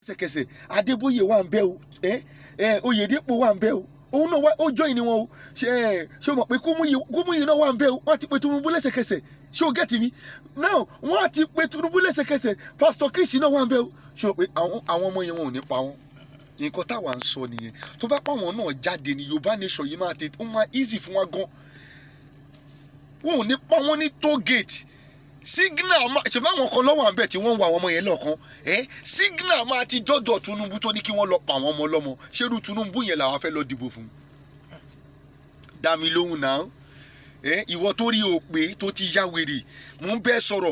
lẹ́sẹ̀kẹsẹ̀ Adeboye wà ń bẹ̀ o Oyedepo wà ń bẹ̀ o òun náà wá ó join ni wọn o ṣe o mọ̀ pé Kúmúyì náà wà ń bẹ̀ o wọ́n ti pe Tinubu lẹ́sẹ̀kẹsẹ̀ ṣé o get mi now wọ́n ti pe Tinubu lẹ́sẹ̀kẹsẹ̀ Pastor Chris náà wà ń bẹ̀ o ṣé o pé àwọn ọmọ yẹn wọn ò ní pa wọn nǹkan táwa ń sọ nìyẹn tó bá pa wọn náà jáde ní Yorùbá nation yìí máa easy fún wa gan wọn ò ní pa wọn ní toll gate signal ṣe bá wọn kan lọ́wọ́ àbẹ̀ tí wọ́n ń wa àwọn ọmọ yẹn lọ́ọ̀kan signal máa ti dọ́dọ̀ Tinubu tó ní kí wọ́n lọ pa àwọn ọmọ ọlọ́mọ ṣerú Tinubu yẹn làwọn fẹ́ lọ dìbò fún dá mi lóhùn náà ìwọ tó rí òpè tó ti yá wèrè mò ń bẹ́ẹ̀ sọ̀rọ̀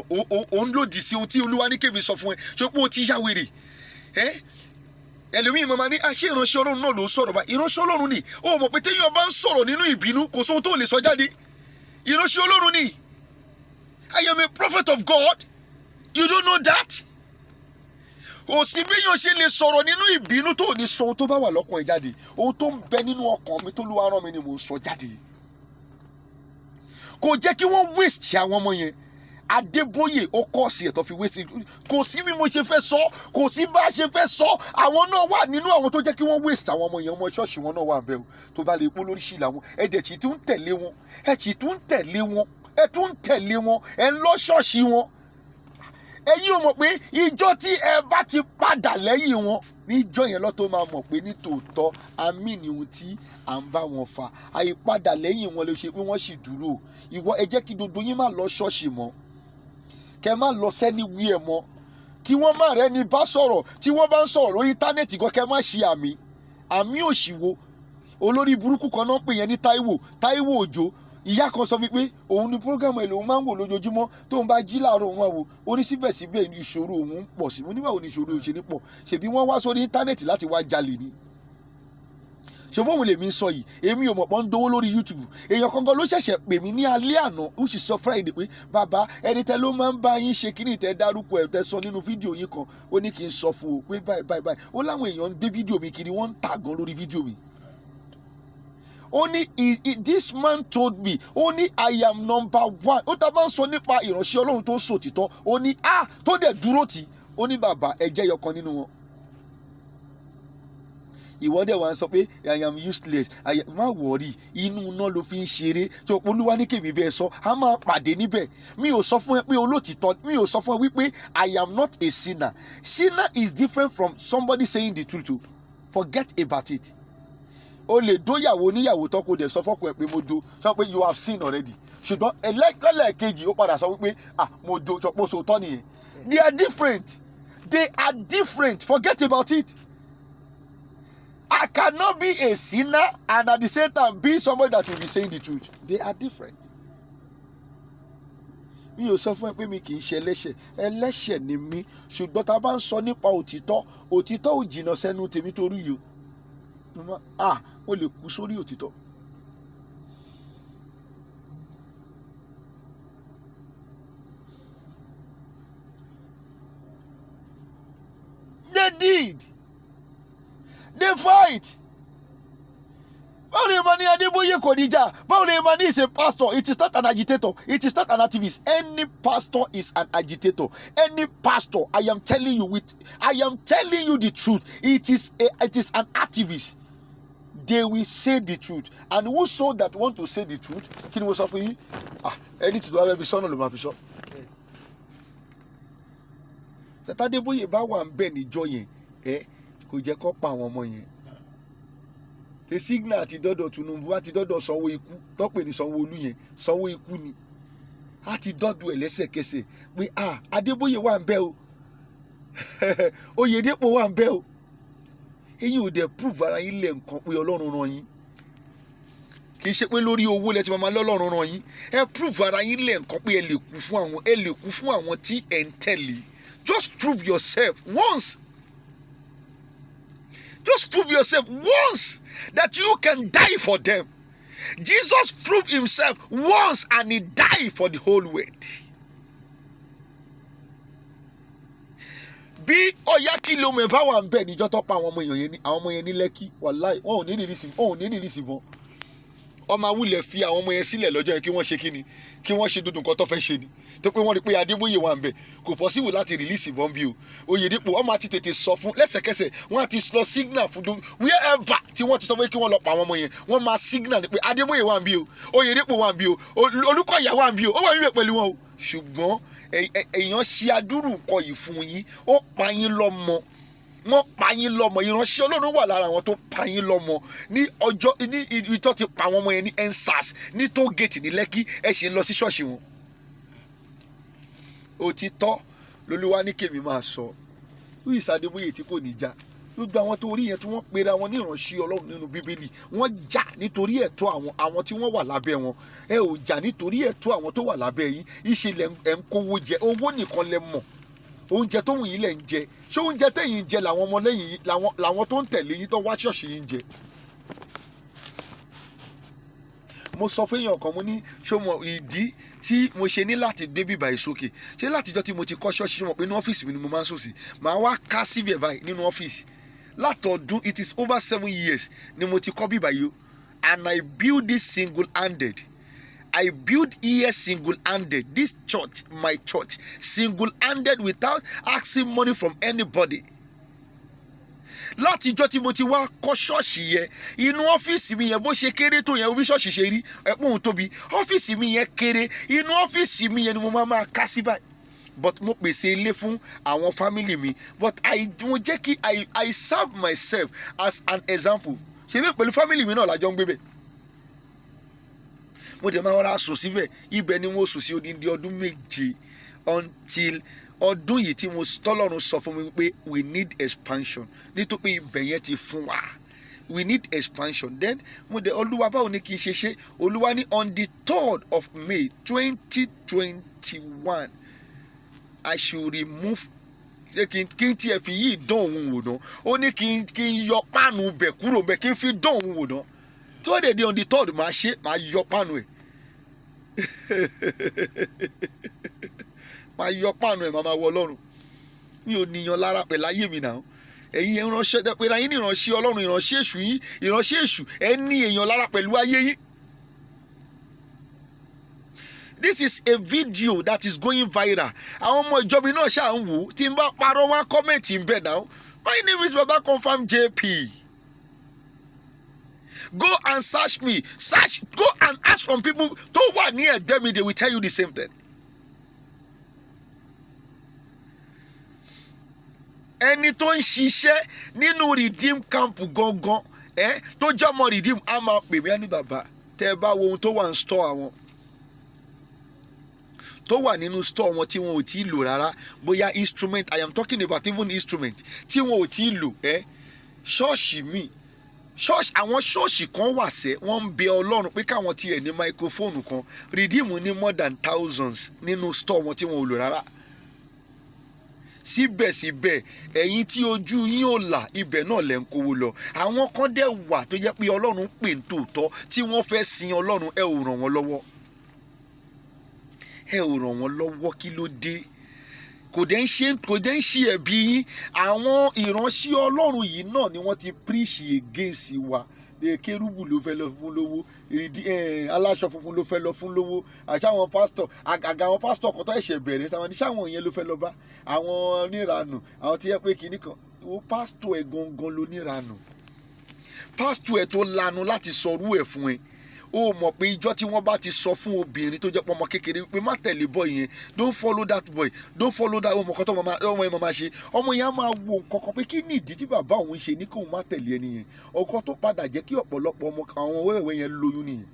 ó ń lòdì sí ohun tí Olúwa ní kébì sọ fún ẹ ṣé pé ó ti yá wèrè ẹlòmíì màmá ní àṣẹ ìránṣẹ́ Ọlọ́run náà ló ń sọ̀rọ̀ bá ìránṣẹ́ Ọlọ́run ni ó mọ̀ pé téèyàn bá ń sọ̀rọ̀ nínú ìbínú kò sóhun tó lè sọ jáde ìránṣẹ́ Ọlọ́run ni I am a prophet of God. You don't know that? Kò sí bí yóò ṣe lè sọ̀rọ̀ nínú ìbínú tó ní sọ ohun tó bá wà lọ́kàn ẹ̀ jáde. Ohun tó ń bẹ nínú ọkàn mi tó Olúwa rán mi ni mò ń sọ jáde. Kò jẹ́ kí wọ́n waste àwọn ọmọ yẹn. Adeboye ó kọ́ sí ẹ̀ tó fi waste. Kò sí bí mo ṣe fẹ́ sọ. Kò sí bá a ṣe fẹ́ sọ. Àwọn náà wà nínú àwọn tó jẹ́ kí wọ́n waste àwọn ọmọ yẹn. Ọmọ ṣọ́ọ̀ṣì wọn náà wà bẹ́ẹ̀ o. Tó bá lè pọ́ lóríṣìí làwọn. Ẹ̀dẹ̀ tí tún tẹ̀lé wọn. Ẹ tún tẹ̀lé wọn ẹ lọ ṣọ́ọ̀ṣì wọn ẹ̀yin ò mọ̀ pé ìjọ tí ẹ bá ti padà lẹ́yìn wọn níjọ yẹn lọ́ tó máa mọ̀ pé ní tòótọ́ àmì ni ohun tí à ń bá wọn fa àìpadà lẹ́yìn wọn lè ṣe pé wọ́n sì dúró ìwọ ẹ jẹ́ kí gbogbo yín má lọ ṣọ́ọ̀ṣì mọ́ kẹ́ má lọ sẹ́ni wí ẹ̀ mọ́ kí wọ́n má rẹ́ni bá sọ̀rọ̀ tí wọ́n bá ń sọ̀rọ̀ lórí íńtánẹ́ẹ̀tì gan kẹ́ má ṣe àmì òṣìwò olórí burúkú kan náà pè yẹn ní Táíwò Òjó ìyá kan sọ wípé òun ní prógámù ẹ̀ lòun máa ń wò lójoojúmọ́ tóun bá jí láàárọ̀ òun àwò ó ní síbẹ̀síbẹ̀ ìṣòro òun ń pọ̀ sí i mo ní báwo ni ìṣòro òun ṣe ní pọ̀ ṣèbí wọ́n wá sórí íńtánẹ́ẹ̀tì láti wá jalè ni ṣùgbọ́n òun lèmi ń sọ yìí èmi ò mọ̀ pọ́n ń dówó lórí YouTube èèyàn kankan ló ṣẹ̀ṣẹ̀ pè mí ní alẹ́ àná ó sì sọ Friday pé bàbá ẹni tẹ ló máa ń bá yín ṣe kíní tẹ dárúkọ ẹ tẹ sọ nínú fídíò yín kan ó ní kí n sọ fún o pé báyìí ó láwọn èèyàn ń gbé fídíò mi kiri wọ́n ń tà gan lórí fídíò mi. Only this man told me only I am number one. Ó ta bá ń sọ nípa ìránṣẹ́ Ọlọ́run tó ń sòtítọ́ ó ní tó dẹ̀ dúró tì ó ní bàbá ẹ jẹ́ yọkan nínú wọn. Ìwọ dẹ̀ wá ń sọ pé I am useless má wọ̀rí inú náà ló fi ń ṣeré tó Olúwa ní kèmí bẹ́ẹ̀ sọ a máa pàdé níbẹ̀ mi ò sọ fún ẹ pé olótìtọ́ mi ò sọ fún ẹ wípé I am not a sinner. Sinner is different from somebody saying the truth. Forget about it. O lè dóyàwó níyàwó tó kò dẹ̀ sọ fọ́kọ ẹ̀ pé mo do sọ pé you have seen already ṣùgbọ́n ẹlẹ́ẹ̀kejì ó padà sọ wípé mo do sọ pé o sòótọ́ nìyẹn. They are different forget about it. I cannot be a sinner and at the same time be somebody that will be saying the truth. They are different. Mi ò sọ fún ẹ pé mi kì í ṣe ẹlẹ́ṣẹ̀ ni mí ṣùgbọ́n tá a bá ń sọ nípa òtítọ́ ò jìnnà sẹ́nu tèmi torí yìí o lè kú sórí òtítọ́. They did. They fight. Báwo ni Emmanuel Adeboye kò ní jà? Báwo ni Emmanuel is a pastor? It is not an agitator. It is not an activist. Any pastor is an agitator. Any pastor, I am telling you the truth. It is an activist. They will say the truth. And whoso that want to say the truth, kí ni mo sọ fún yín? Ẹni tí wàá fi sọ́nà ló máa fi sọ. Adeboye bá wà ń bẹ̀ níjọ́ yẹn, kò jẹ́ kó pa àwọn ọmọ yẹn. The signal àti dọ́dọ̀ Tinubu àti dọ́dọ̀ Sanwó ikú tọ́pẹ̀ ní Sanwó-Olú yẹn Sanwó ikú ni. Àti dọ́dọ̀ ẹ̀ lẹ́sẹ̀kẹsẹ̀ pé Adeboye wà ń bẹ̀ o. Oyedepo wà ń bẹ̀ o. Ẹ̀yin ò dẹ̀ prove ara yín lẹ̀ nǹkan pé Ọlọ́run rán yín. Kì í ṣe pé lórí owó lẹ ti máa lọ́lọ́run rán yín. Ẹ prove ara yín lẹ̀ nǹkan pé ẹ lè kú fún àwọn tí ẹ ń tẹ̀lé. Just prove yourself once. Just prove yourself once that you can die for them. Jesus proved himself once and he died for the whole world. Bí ọ̀yá kìlọ̀ mẹ́fà wà ń bẹ̀ níjọ́ tó pa àwọn ọmọ yẹn ní Lẹ́kì wàláì wọn ò ní rìlísì wọn ọmọ awúlẹ̀ fi àwọn ọmọ yẹn sílẹ̀ lọ́jọ́ yẹn kí wọ́n ṣe kíni kí wọ́n ṣe dúdú nǹkan tó fẹ́ ṣe ni tó pé wọ́n rí pé Adébóyè wà ń bẹ̀ kò possible láti release ìbọn bí o Oyèdépò ọmọ àti tètè sọ fún lẹ́sẹ̀kẹsẹ̀ wọ́n àti lọ signal fún wherever tí wọ́n ti sọ pé kí wọ́n lọ pa àwọn ọmọ yẹn wọ́n máa signal ni pé Adébóyè wà ń bí o Oyèdépò wà ń bí o Olúkọ̀yà wà ń bí o ó wà níbẹ̀ pẹ̀lú wọn o ṣùgbọ́n èèyàn ṣe adúrú nǹkan yìí fún yín ó pa yín lọ́mọ wọ́n pa yín lọ́mọ ìránṣẹ́ Ọlọ́run wà lára àwọn tó pa yín lọ́mọ ní ọjọ́ ní ibi tó ti pa àwọn ọmọ yẹn ní ensars ní tógèètì ní Lẹ́kì ẹ ṣe ń lọ sí ṣọ́ọ̀ṣì wọn. òtítọ́ lolúwa ní kèmí máa sọ Luis Adébóyè tí kò ní já gbogbo àwọn tó rí yẹn tí wọ́n pera wọn ní ìránṣẹ́ Ọlọ́run nínú Bíbélì wọ́n jà nítorí ẹ̀tọ́ àwọn tí wọ́n wà lábẹ́ wọn ẹ ò jà nítorí ẹ̀tọ́ àwọn tó wà lábẹ́ yín ìṣẹ̀lẹ̀ ẹ̀ ń kówó jẹ owó nìkan lẹ mọ̀ oúnjẹ tó wù yín lẹ̀ ń jẹ ṣé oúnjẹ tẹ̀yìn jẹ làwọn ọmọlẹ́yìn yìí làwọn tó ń tẹ̀lé yín tó wá ṣọ́ọ̀ṣì yín jẹ. mo sọ fún èèyàn kan mo ní ṣé mo ìdí tí mo ṣe ní láti gbé bíbá yìí sókè ṣé látijọ́ tí mo ti kọ́ ṣọ́ọ̀ṣì mọ̀ pé ní ọ́fíìsì mi ni mo máa ń sùn sí màá wá ká síbẹ̀ báyìí nínú ọ́fíìsì látọdún it is over 7 years ni mo ti kọ́ bíbá yìí and I build this single-handed. I built here single-handed. This church, my church, single-handed without asking money from anybody. Látijọ́ tí mo ti wá kọ́ ṣọ́ọ̀ṣì yẹn inú ọ́fíìsì mi yẹn bó ṣe kéré tó yẹn bí ṣọ́ọ̀ṣì ṣe rí ẹ̀pọ̀n tóbi ọ́fíìsì mi yẹn kéré inú ọ́fíìsì mi yẹn ni mo máa ká sí báyìí but mo pèsè ilé fún àwọn family mi but mo jẹ́ kí I serve myself as an example ṣe bí pẹ̀lú family mi náà lájọ ń gbé bẹ́ẹ̀. Mo dẹ̀ máa wọ́n sùn síbẹ̀ ibẹ̀ ni mo sùn sí odindi ọdún 7 until ọdún yìí tí mo tọ́lọ́run sọ fún mi pé we need expansion nítorí ibẹ̀ yẹn ti fún wa we need expansion then mo dẹ̀ Olúwa báwo ni kí n ṣe Olúwa ní on the 3rd of May 2021 I should remove kí n tiẹ̀ fi yí dán òun wò ná ó ní kí n yọ páànù bẹ̀ kúrò bẹ̀ kí n fi dán òun wò ná tó dé on the 3rd máa yọ páànù ẹ̀ máa yọ páànù ẹ̀ máa wọ Ọlọ́run mi ò níyan lára pẹ̀lú ayé mi náà ẹ̀yin yẹn ránṣẹ́ pé ra yín ní ìránṣẹ́ Ọlọ́run ìránṣẹ́ èṣù yín ìránṣẹ́ èṣù ẹ ní èèyàn lára pẹ̀lú ayé yín. This is a video that is going viral àwọn ọmọ ìjọ mi náà ṣáà ń wò tí n bá parọ́ wá kọ́mẹ̀ntì ń bẹ̀ náà my name is Babaconfirm JP. Go and search me. Go and ask from people tó wà ní ẹ̀gbẹ́ mi, they will tell you the same thing. Ẹni tó ń ṣiṣẹ́ nínú redeem camp gangan tó jẹ́ ọmọ redeem á máa pè mí ẹni bàbá tẹ́ ẹ bá wo ohun tó wà ní store àwọn tó wà nínú store wọn tí wọn ò tí ì lò rárá bóyá instrument I am talking about even instrument tí wọn ò tí ì lò ṣọ́ọ̀ṣì mi àwọn ṣọ́ọ̀ṣì kan wà sẹ́ wọ́n ń bẹ Ọlọ́run pé káwọn tiẹ̀ ní máikrófóònù kan redeem ní more than thousands nínú store wọn tí wọn ò lò rárá. Síbẹ̀síbẹ̀ ẹ̀yin tí ojú yín ò là ibẹ̀ náà lẹ̀ ń kówó lọ àwọn kan dẹ̀ wà tó jẹ́ pé Ọlọ́run pè ń tòótọ́ tí wọ́n fẹ́ sin Ọlọ́run ẹ ò ràn wọ́n lọ́wọ́ kí ló dé kò dẹ̀ ń ṣe ẹ̀bi yín àwọn ìránṣẹ́ Ọlọ́run yìí náà ni wọ́n ti preach against wa kérúbù ló fẹ́ lọ fún lówó aláṣọ funfun ló fẹ́ lọ fún lówó àṣàwọn pásítọ̀ àgàgà àwọn pásítọ̀ kan tó ẹ̀ṣẹ̀ bẹ̀rẹ̀ sáwọn níṣàwọn yẹn ló fẹ́ lọ bá àwọn oníranù àwọn tí yẹ pé kinní kan wo pásítọ̀ ẹ̀ gangan ló níranù pásítọ̀ ẹ̀ tó lanu láti sọrú ẹ̀ fún ẹ ó mọ̀ pé ìjọ́ tí wọ́n bá ti sọ fún obìnrin tó jẹ́ pé ọmọ kékeré pé má tẹ̀lé boy yẹn don't follow that boy don't follow that ọmọ kan tó ọmọ yẹn máa ṣe ọmọ yẹn á máa wo nǹkan kan pé kí ni ìdí tí bàbá òun ṣe ní kí òun má tẹ̀lé ẹni yẹn ọkọ tó padà jẹ́ kí ọ̀pọ̀lọpọ̀ ọmọ àwọn wẹ́wẹ́ yẹn lóyún nìyẹn.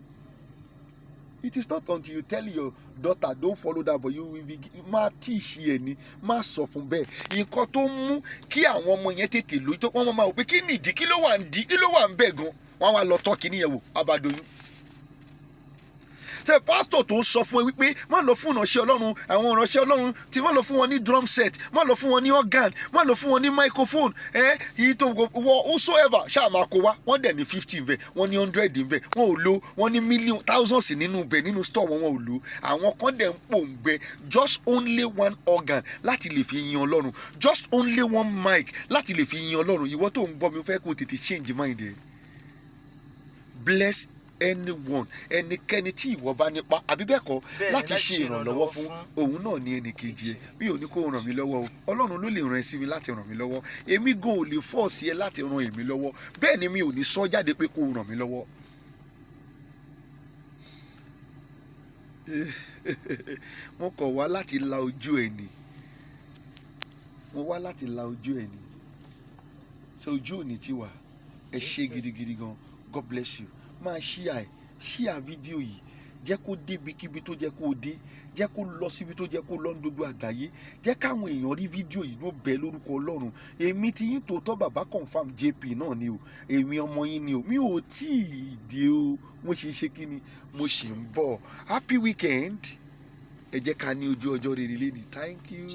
It is not until you tell your daughter don't follow that boy you will be má teach ẹ ní má sọ fún bẹ́ẹ̀ nǹkan tó mú kí àwọn ọmọ yẹn tètè lóyún tó wọ́n máa wò pé kí ni ìdí kí ló wà ń bẹ̀ gan wọ́n wá lọ tọ́ kí nìyẹn wò abadoyún. Ṣé pásítọ̀ tó ń sọ fún ẹ wípé má lọ fún ìránṣẹ́ Ọlọ́run àwọn ìránṣẹ́ Ọlọ́run tí má lọ fún wọn ní drum set má lọ fún wọn ní organ má lọ fún wọn ní microphone yìí tó wọ whosoever ṣáà máa kó wá wọ́n dẹ̀ ní 50 ń bẹ̀ wọ́n ní 100 ń bẹ̀ wọ́n ò lo wọ́n ní million thousands nínú bẹ̀ nínú store wọn ò lo àwọn kan dẹ̀ ń pòǹgbẹ just only one organ láti lè fi yin Ọlọ́run just only one mic láti lè fi yin Ọlọ́run ìwọ tó ń gbọ́ mi fẹ́ kó tètè change mind ẹ bless anyone ẹnikẹ́ni tí ìwọ bá nípa àbí bẹ́ẹ̀ kọ́ láti ṣe ìrànlọ́wọ́ fún òun náà ní ẹnìkejì ẹ. Mi ò ní kó ràn mí lọ́wọ́ o, Ọlọ́run ló lè ràn ẹ́ sí mi láti ràn mí lọ́wọ́. Èmi gan ò lè fọ́ọ̀sì ẹ láti ràn èmi lọ́wọ́, bẹ́ẹ̀ ni mi ò ní sọ jáde pé kó ràn mí lọ́wọ́. Mo kọ̀ wá láti la ojú ẹ ni, mo wá láti la ojú ẹ ni, ṣe ojú òní ti wà. Ẹ ṣé gidigidi gan, God bless you. Máa share fídíò yìí, jẹ́ kó dé ibikíbi tó jẹ́ kó dé, jẹ́ kó lọ síbi tó jẹ́ kó lọ ní gbogbo àgbáyé, jẹ́ káwọn èèyàn rí fídíò yìí ló bẹ̀ lórúkọ Ọlọ́run. Èmi ti yín tòótọ́ Babaconfirm JP náà ni o, èmi ọmọ yín ni o, mi ò tí ì dé o, mo ṣe ṣe kí ni, mo ṣì ń bọ̀. Happy weekend. Ẹ jẹ́ ká ní ojú ọjọ́ rere lénìí. Thank you.